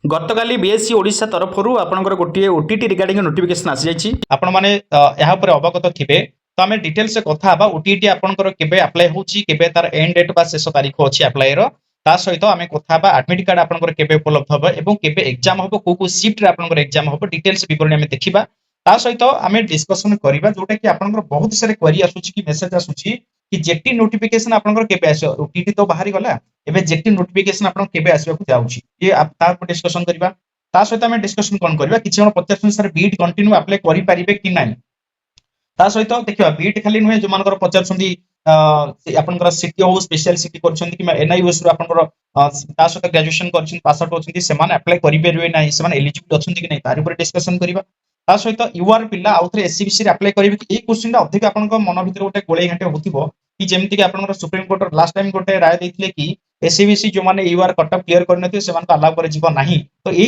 गतकाली BSc Odisha तरफर आपंकर गोटे OTT regarding notification आसी जाइए आपण मैंने यहाँ अवगत थे तो आम डिटेल्स कथा ओटीटी आपंकर केबे अप्लाई होची केबे तार एंड डेट बा शेष तारीख अच्छी अप्लाई रो ता सहित आम कथा एडमिट कार्ड आपंकर केबे उपलब्ध हम एवं केबे एग्जाम हम को शिफ्ट आपंकर एग्जाम हम डिटेल्स विवरण आम देखा ता सहित आम डिस्कसन करवा जोटा कि आपंकर बहुत सारे क्वेरी आसूची कि मेसेज आसूची कि जेटी नोटिफिकेशन आपंकर केबे आसो ओटीटी तो बाहरी गला एबे जेटी नोटिफिकेशन आपन केबे आसीबा को जाउची ये तार पर डिस्कशन करबा ता सहित हम डिस्कशन कोन करबा किछि जण पचास सर बीट कंटिन्यू अप्लाई करि परिबे कि नाही ता सहित देखिबा बीट खाली नुहे जो मानकर पचास सुंदी आपनकर सिटी हो स्पेशल सिटी करछन्ती कि एनआईओएस रो आपनकर ता सहित ग्रेजुएशन करछन पास आउट होछन्ती से माने अप्लाई करि परिबे नाही से माने एलिजिबल अछन्ती कि नाही तार पर डिस्कशन करबा ता सहित यूआर पिला आउथरे एससीबीसी रे अप्लाई करिबे कि ए क्वेश्चन अधिक आपनकर मन भितर गोटे गोळै घाटे होतिबो कि जेमति कि आपनकर सुप्रीम कोर्ट लास्ट टाइम गोटे राय दैथिले कि एससीबीसी जो माने यूआर कटअप क्लियर करनथि से मान अलाउ करे जीव नाही तो ए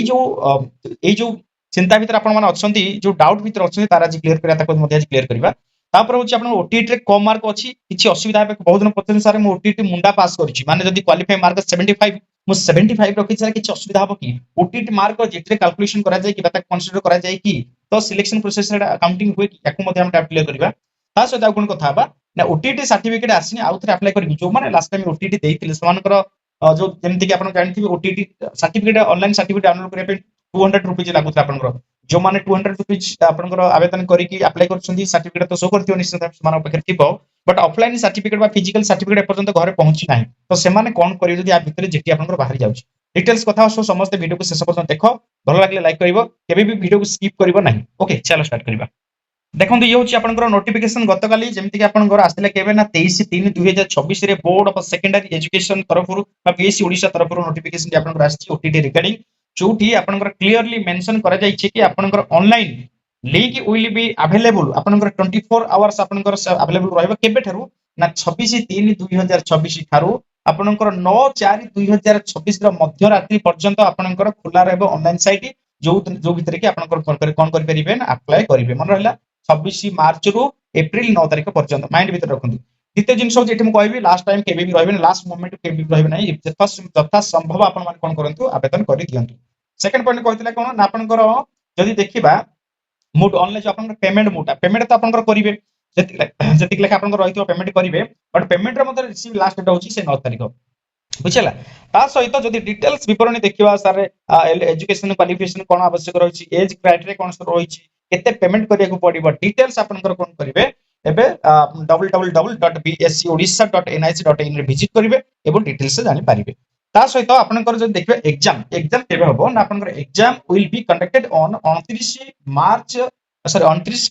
जो चिंता भितर आपण माने अछन्ती जो डाउट भितर अछन्ती तारा जी क्लियर करिया ताको मध्ये क्लियर करबा तापर होची आपण ओटीटी रे कम मार्क अछि किछि असुविधा हेबे बहुत दिन पछन सारे मु ओटीटी मुंडा पास करछि माने जदी क्वालिफाई मार्क 75 मु 75 रखि सारे किछि असुविधा हबो कि ओटीटी मार्क जेतरे कैलकुलेशन करा जाय कि बाता कंसीडर करा जाय कि तो सिलेक्शन प्रोसेस रे अकाउंटिंग हुए कि याकु मध्ये हम क्लियर करबा ता सहित कोन कथा बा ना ओटीटी सर्टिफिकेट आसिनी आउ थरे अप्लाई करबी जो माने लास्ट टाइम ओटीटी देइथिले समानकर जो जेमति कि आपण जानथिबे OTT certificate online certificate download करिया पे 200 रुपीज लागुत आपनकर जो माने 200 रुपीज आपनकर आवेदन करी कि अप्लाई करछन्ती सर्टिफिकेट तो शो करथियो निश्चित मान पखर थिबो बट ऑफलाइन सर्टिफिकेट बा फिजिकल सर्टिफिकेट पर्यंत घरे पहुंची नाही तो से माने कोन करियो जदी आ भितरे जेटी आपनकर बाहर जाउची डिटेल्स कथा सो समस्त वीडियो को शेष पर्यंत देखो भलो लागले लाइक करिवो केबे भी वीडियो को स्किप करिवो नाही ओके चलो स्टार्ट करिबा देखो ये हूँ आपंकर नोटिफिकेशन गतकाली जमीक आपंकर आसला केवे ना 23/3/2026 रे बोर्ड ऑफ सेकेंडरी एजुकेशन तरफ बीएससी ओडिशा तरफ नोटिफिकेशन आपंकर आसी ओटीटी रिगार्डिंग जोठी आपंकर क्लियरली मेंशन करा जायछि कि आपंकर online link will be available आपंकर 24 आवर्स आपंकर अवेलेबल रहबो केबे थारु ना 26/3/2026 थारु आपंकर 9/4/2026 र मध्य रात्रि पर्यंत आपंकर खुला रहबो ऑनलाइन साइट जो भितर कि आपंकर कोन करि परिबे ना अप्लाई करिवे मन रहला 26 मार्च रु एप्रिल 9 तारिख पर्यंत माइंड भीतर रखुंदी द्वितीय जिनस होची एठी मु कहबी लास्ट टाइम केबे भी रहबे लास्ट मोमेंट केबे भी रहबे नाही यथा संभव आपण मान कोन करंतु आवेदन करि दियंतु सेकंड पॉइंट कहतिला कोन ना आपनकर जदी देखिबा मोड ऑनलाइन जो आपनकर पेमेंट तो आपनकर करिवे जति लेखा आपनकर रहितो पेमेंट करिवे बट पेमेंट रे मते रिसीव लास्ट डेट होची से 9 तारिख बुझला ता सहित जदी डिटेल्स विवरणी देखिबा सारे एजुकेशन क्वालिफिकेशन कोन आवश्यक रहिछि एज क्राइटेरिया कोन रहिछि केते पेमेंट करिया को पड़िबो डिटेल्स आपनकर कोन करिवे एबे www.bscodisha.nic.in रे विजिट करिवे एवं डिटेल्स जानि पारिबे ता सहित आपनकर जदी देखबे एग्जाम केबे हबो ना आपनकर exam will be conducted on 29 March sorry 29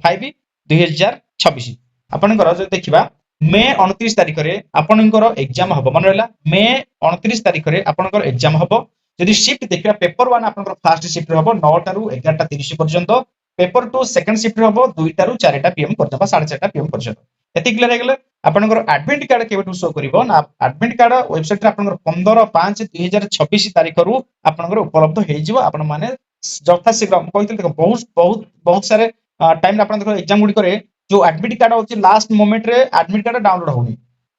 5 2026 आपनकर जदी देखिबा मे 29 तारिख रे आपनकर एग्जाम हबो मन रहला मे 29 तारिख रे आपनकर एग्जाम हबो जदी शिफ्ट देखिबा पेपर 1 आपनकर फर्स्ट शिफ्ट रे हबो 9 टा रु 11 टा 30 पर्यंत पेपर 2 सेकंड शिफ्ट रे हबो 2 टा रु 4 टा पीएम पर्यंत 4:30 टा पीएम पर्यंत एति क्लियर हेगले आपनकर एडमिट कार्ड केबे शो करिवो ना एडमिट कार्ड वेबसाइट रे आपनकर 15/5/2026 तारिख रु आपनकर उपलब्ध हे जिवो आपन माने जथा शीघ्र कहितले देखो बहुत सारे टाइम आपन देखो एग्जाम गुडी करे जो एडमिट कार्ड होची लास्ट मोमेंट रे एडमिट कार्ड डाउनलोड होनी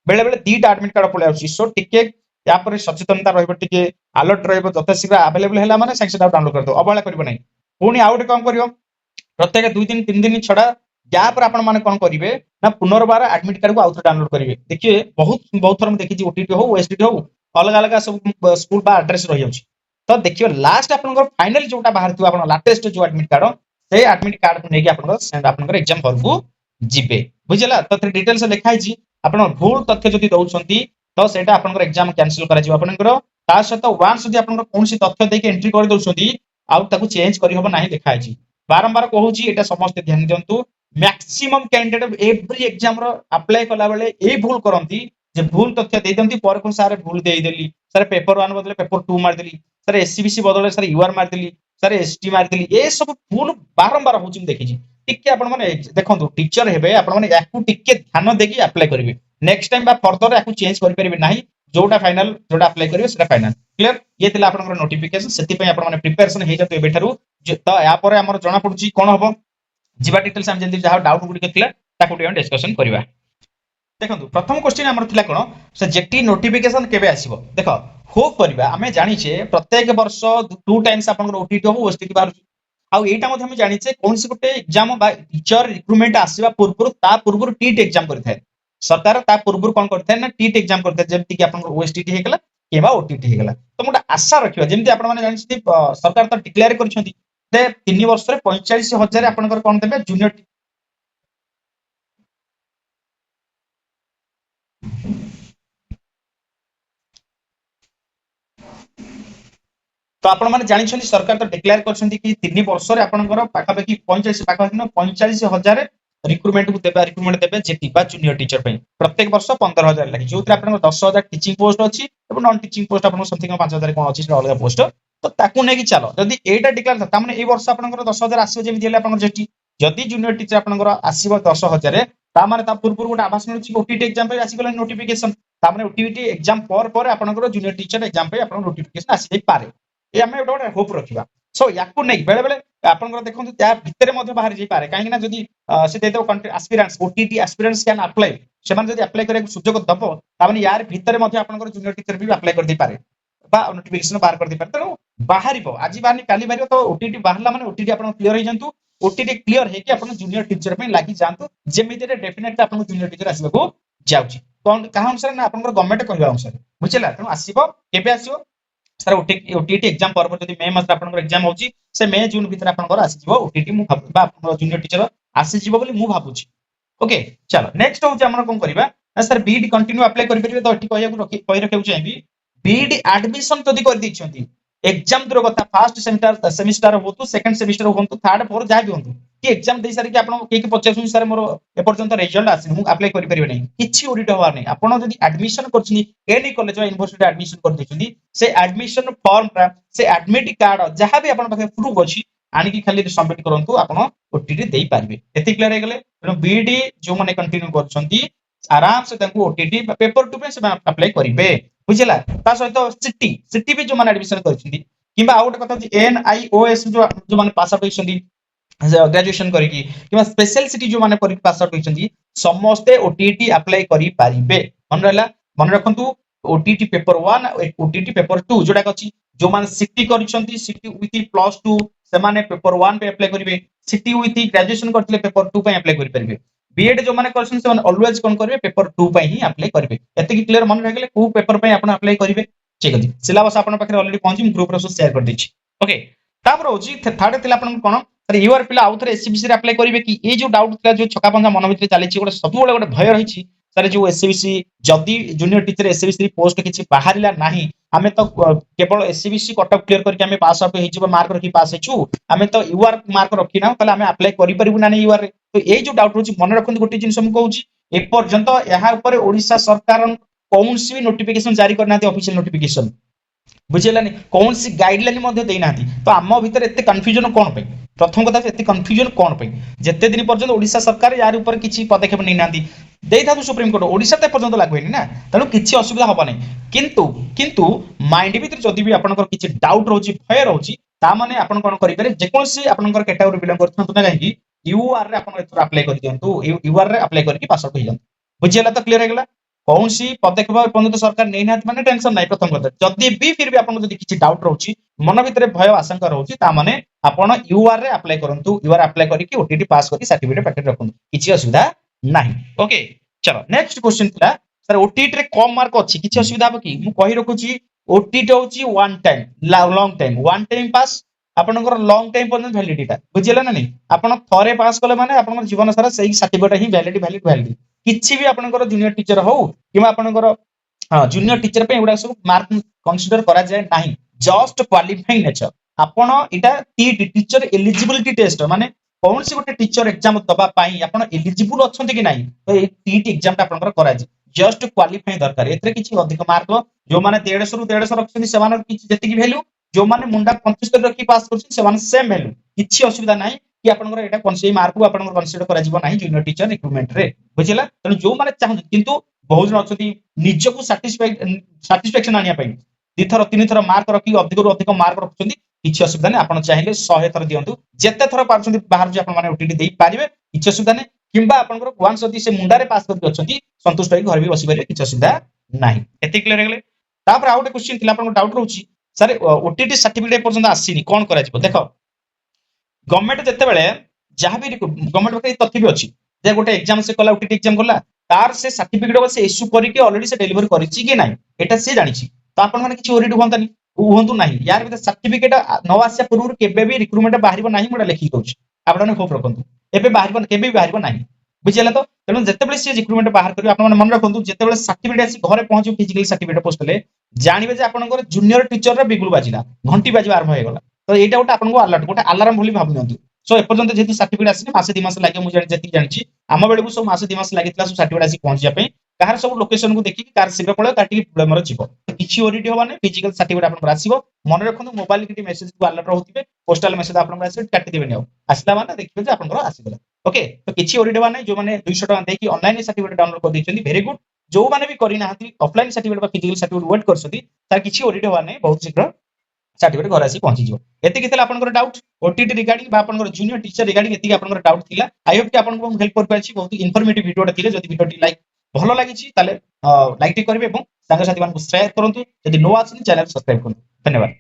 बेले बेले दीटा एडमिट कार्ड पळे आउची सो टिके या पर सचेतनता रहबो टिके अलर्ट रहबो जथा शीघ्र अवेलेबल हैला माने सेंक्शन डाउनलोड कर दो अबळा करबो नै पुनी आउट काम करियो प्रत्येक 2 दिन 3 दिन छडा गैप रे आपन माने कोन करिवे ना पुनर्बार एडमिट कार्ड को आउट डाउनलोड करिवे देखिए बहुत थोर देखि जी ओटीटी हो ओएसडी हो अलग अलग सब स्कूल बा एड्रेस रहि जाउची तो देखियो लास्ट आपन फाइनल जोटा बाहर थियो आपन लेटेस्ट जो एडमिट कार्ड से एडमिट कार्ड को नेकी आपन एग्जाम हॉल को जिबे बुझला तो डिटेल्स लिखाई छी आपण भूल तथ्य जदी दउछंती तो सेटा आपनकर एग्जाम कैंसिल करा जिवो आपनकर ता सहित वांस जदी आपनकर कोनसी तथ्य देके एंट्री कर दउछंती आउ ताकू चेंज करि होबो नाही लिखाई छी बारंबार कहूची एटा समस्त ध्यान दियंतु मैक्सिमम कैंडिडेट एवरी एग्जाम रो अप्लाई कला बेले ए भूल करंती जे भूल तथ्य दे दंती पर को सारे भूल देई देली सारे पेपर 1 बदले पेपर 2 मार देली सारे एससीबीसी बदले सारे यूआर मार देली सारे एसटी मार देली ए सब भूल बारंबार होची देखि छी टिके आपण माने देखंतु टीचर हेबे आपण माने याकू टिके ध्यान देकी अप्लाई करिवे नेक्स्ट टाइम बा फर्दर याकू चेंज करि परिबे नाही जोटा फाइनल जोटा अप्लाई करिवे सेटा फाइनल क्लियर ये थिला आपनकर नोटिफिकेशन सेति पय आपण माने प्रिपरेशन हे जतो एबे थारु तो या परे हमर जणा पडुची कोन हबो जीवा डिटेल्स हम जंदी जहा डाउट गुडी केथिला ताकू टिके डिस्कशन करिवा देखो प्रथम क्वेश्चन आमर थिला कोन से जेटी नोटिफिकेशन केबे आसीबो देख होप करबा आमे जानिछे प्रत्येक वर्ष टू टाइम्स आपनकर ओटीटी हो ओटीटी बाहर आउ एटा मध्ये हम जानिछे कोन से गोटे एग्जाम बा टीचर रिक्रूटमेंट आसीबा पूर्व ता पूर्व टीट एग्जाम करथाय सरकार ता पूर्व कोन करथाय ना टीट एग्जाम करथाय जेमति कि आपनकर ओएसटीटी हेगला केबा ओटीटी हेगला तो मोटा आशा रखिबा जेमति आपन माने जानिछे सरकार तो डिक्लेयर करछंती जे 3 वर्ष रे 45000 आपनकर कोन देबे जूनियर तो आपण माने जानिछन्ती सरकार तो डिक्लेयर करछन्ती कि 3 वर्ष रे आपनकर पाखापाखि 45 पाखापाखि 45000 रिक्रूटमेंट को देबा रिक्रूटमेंट देबे जेटी बा जूनियर टीचर पे प्रत्येक वर्ष 15000 लागि जोथि आपन 10000 टीचिंग पोस्ट अछि एवं नॉन टीचिंग पोस्ट आपन समथिंग 5000 कोन अछि से अलग पोस्ट तो ताकू नै कि चलो जदि एटा डिक्लेयर था माने ए वर्ष आपनकर 10000 आसीबो जेमि दिले आपन जेटी जदि जूनियर टीचर आपनकर आसीबो 10000 ता माने ता पूर्व गोटे आभास मिलुछि ओटीटी एग्जाम पे आसी गला नोटिफिकेशन ता माने ओटीटी एग्जाम पर आपनकर जूनियर टीचर एग्जाम पे आपन नोटिफिकेशन आसी जाय पारे ए आमे गोटे होप रखिबा सो याकू नै बेले बेले आपनकर देखंतु त्या भितरे मध्ये बाहर जाई पारे काहे ना जदि से देतो aspirants OTT aspirants can apply सेमान जदि अप्लाई करे सुযোগ दबो ता माने यार भितरे मध्ये आपनकर जूनियर टीचर भी अप्लाई कर दी पारे बा नोटिफिकेशन बाहर कर दी पारे तनो बाहरिबो आज बाहरनी काली बाहरिबो तो ओटीटी बाहरला माने ओटीटी आपन क्लियर हो जंतु ओटीटी क्लियर है कि आपन जूनियर टीचर पे लागि जांतु जेमिति रे डेफिनेटली आपन जूनियर टीचर आसीबो जाउची कोन कहा अनुसार ना आपनकर गवर्नमेंट कहबा अनुसार बुझिला तनो आसीबो केबे आसीबो सर ओटीटी एग्जाम पर जदि मे मास आपनकर एग्जाम होची से मे जून भीतर आपनकर आसी जिवो ओटीटी मु भाबु बा आपनकर जूनियर टीचर आसी जिवो बोली मु भाबुची ओके चलो नेक्स्ट होची हमर कोन करिबा सर बीडी कंटिन्यू अप्लाई करि परिबे तो एठी कहया रखि कहि रखिउ चाहिबी बीडी एडमिशन जदि कर दैछंती एग्जाम दूर कथा फर्स्ट सेमिस्टर होतु सेकंड सेमिस्टर होतु थर्ड फोर जा भी होतु कि एग्जाम दे सारी कि आपण के के पचास सर मोर ए पर्यंत रिजल्ट आसी मु अप्लाई करि परिबे नै किछि ऑडिट होवार नै आपण जदि एडमिशन करछनी एनी कॉलेज वा यूनिवर्सिटी एडमिशन कर दैछंती से एडमिशन फॉर्म रा से एडमिट कार्ड जहां भी आपण पाखे प्रूफ अछि आनी कि खाली सबमिट करंतु आपण ओटीटी देई पारबे एति क्लियर हे गेले बीडी जो माने कंटिन्यू करछंती आराम से तांको ओटीटी पेपर टू पे से अप्लाई करिवे बुझिला ता सहित सिटी सिटी भी जो माने एडमिशन करछंती किबा आउट कथा एनआईओएस जो माने पास आउट होइछंती ग्रेजुएशन करिकी किबा स्पेशल सिटी जो माने करिक पास आउट होइछंती समस्त ओटीटी अप्लाई करि पारिबे मन रहला मन रखंतु ओटीटी पेपर 1 ओटीटी पेपर 2 जोडा कछि जो माने सिटी करिछंती सिटी विथ +2 से माने पेपर 1 पे अप्लाई करिवे सिटी विथ ग्रेजुएशन करथिले पेपर 2 पे अप्लाई करि परिबे बीएड जो माने करछन से माने ऑलवेज कोन करबे पेपर 2 पे ही अप्लाई करिवे एते की क्लियर मन रह गेले को पेपर पे आपण अप्लाई करिवे ठीक अछि सिलेबस आपण पाखरे ऑलरेडी पहुंची हम ग्रुप रे शेयर कर दैछि ओके तापर होची थर्ड थिला आपण कोन अरे यूआर पिला आउथरे एससीबीसी रे अप्लाई करिवे कि ए जो डाउट थिला जो छका पंजा मन भितर चली छि गोटे सब गोटे भय रहिछि सर जो एससीबीसी जदी जूनियर टीचर एससीबीसी पोस्ट किछि बाहरिला नाही हमें तो केवल एससीबीसी कटअप क्लियर करके हमें पास आउट हे जिवो मार्क रखि पास हेछु हमें तो यूआर मार्क रखि ना तले हमें अप्लाई करि परिबु ना यूआर रे तो ए जो डाउट होछि मन रखन गोटे जिंस हम कहूछि ए पर्यंत एहा ऊपर ओडिसा सरकार कौन सी नोटिफिकेशन जारी करना ऑफिशियल नोटिफिकेशन बुझेलानी कौन सी गाइडलाइन मध्ये देना तो आम भीतर एते कंफ्यूजन कोन पे प्रथम कथा एते कंफ्यूजन कोन पे जेते दिन पर्यंत ओडिसा सरकार यार ऊपर किछि पदक्षेप नै नांती देई थातु सुप्रीम कोर्ट ओडिसा ते पर्यंत लागु हेनी ना तनु किछि असुविधा होबा नै किंतु किंतु माइंड भीतर जदी भी आपनकर किछि डाउट रहउची भय रहउची ता माने आपन कोन करि पारे जे कोन से आपनकर कैटेगरी बिलोंग करथु ना काहे यूआर रे आपन एथरा अप्लाई कर दियंतु यूआर रे अप्लाई करके पास आउट हो जांतु बुझियला तो क्लियर हेगला कौन सी पदक्षेप पर्यंत सरकार नै नाथ माने टेंशन नै प्रथम कथा जदी भी फिर भी आपन जदी किछि डाउट रहउची मन भीतर भय आशंका रहउची ता माने आपन यूआर रे अप्लाई करंतु यूआर अप्लाई करके ओटीटी पास करके सर्टिफिकेट पैकेट रखंतु किछि असुविधा नाही ओके चलो नेक्स्ट क्वेश्चन थिला सर ओटीटी रे कम मार्क अछि किछि असुविधा हो कि मु कहि रखुची ओटीटी होची one time long time one time pass आपनकर लॉन्ग टाइम पर्यंत वैलिडिटी बुझिला ना नै आपन थरे पास कले माने आपनकर जीवन सारा सही सर्टिफिकेट ही वैलिड किछि भी आपनकर जूनियर टीचर हो किबा आपनकर जूनियर टीचर पे एडा सब मार्क कंसीडर करा जाय नाही जस्ट क्वालिफाइंग नेचर आपण इटा टीटी टीचर एलिजिबिलिटी टेस्ट माने कौन सी गोटे टीचर एग्जाम दबा पाई आपण एलिजिबल अछंती कि नाही तो ए टीटी एग्जाम ता आपनकर करा जाय जस्ट क्वालिफाई दरकार एतरे किछि अधिक मार्क जो माने 150 रु 150 रखछन से माने किछि जति की वैल्यू जो माने मुंडा 75 रखि पास करछन से माने सेम वैल्यू किछि असुविधा नाही कि आपनकर एटा कोन से मार्क को आपनकर कंसीडर करा जीव नाही जूनियर टीचर रिक्रूटमेंट रे बुझिला तने जो माने चाहन किंतु बहुत जन अछती निजको सैटिस्फैक्शन आनिया पई दि थर तीन थर मार्क रखि अधिक रु अधिक मार्क रखछंती किछि असुविधा नै आपन चाहिले 100 थर दियंतु जेते थर पारछंती बाहर जे आपन माने ओटीटी देई पारिबे किछि असुविधा नै किंबा आपनकर वंस जदि से मुंडारे पास करके अछंती संतुष्ट होई घर भी बसी पारे किछ असुविधा नाही एते क्लियर हेगले तापर आउट क्वेश्चन थिला आपन डाउट रहउची सर ओटीटी सर्टिफिकेट पर्यंत आसीनी कोन करा जिवो देखो गवर्नमेंट जते बेले जहां भी गवर्नमेंट के तथ्य भी अछि जे गोटे एग्जाम से कला ओटीटी एग्जाम कला तार से सर्टिफिकेट से इश्यू करके ऑलरेडी से डिलीवर करिछि कि नाही एटा से जानिछि तो आपन माने किछ ओरिड होंतानी हुंतु नाही यार भीतर सर्टिफिकेट न आसिया पूर्व केबे भी रिक्रूटमेंट बाहरिबो नाही मोडा लेखि दउछि आपन होप रखंतु एबे बाहरिबो केबे भी बाहरिबो नाही बुझिला तो तेणु जेतेबेले से रिक्रूटमेंट बाहर करियो आपन मन रखंतु जेतेबेले सर्टिफिकेट आसी घरे पहुंची फिजिकल सर्टिफिकेट पोस्ट ले जानिबे जे आपनकर जूनियर टीचर रे बिगुल बाजिला घंटी बाजिबा आरंभ हो गला तो एटा गोटे आपनको अलर्ट गोटे अलार्म भली भाबु नंतु सो एपर्यंत जेति सर्टिफिकेट आसी मासे 2 मास लागे मु जेति जानिछि आम बेलू सब मासे 2 मास लागितला सब सर्टिफिकेट आसी पहुंचिया पे कार सब लोकेशन को देखि कार शीघ्र पळे कार टी प्रॉब्लम जीवो किछि ओरिटी होबा नै फिजिकल सर्टिफिकेट आपन आसीबो मन रखनु मोबाइल किटी मेसेज को अलर्ट रहउतिबे पोस्टल मेसेज आपन आसी काटि देबे नै आसला माने देखिबे जे आपन आसीबला ओके तो किछि ओरिटी होबा नै जो माने 200 टका देकी ऑनलाइन सर्टिफिकेट डाउनलोड कर दैछन्ती वेरी गुड जो माने भी करि नाहंती ऑफलाइन सर्टिफिकेट बा फिजिकल सर्टिफिकेट वेट करसती तार किछि ओरिटी होबा नै बहुत शीघ्र सर्टिफिकेट घर आसी पहुंची जिवो एते कितला आपनकर डाउट ओटीटी रिगार्डिंग बा आपनकर जूनियर टीचर रिगार्डिंग एति आपनकर डाउट थिला आई होप कि आपनको हम हेल्प कर पाछि बहुत इन्फॉर्मेटिव वीडियोटा थिले जदि वीडियोटी लाइक भलो लागिछि ताले लाइक टी करबे एवं संग साथी मानकु शेयर करंतु जदि नो आछन चैनल सब्सक्राइब करंतु धन्यवाद।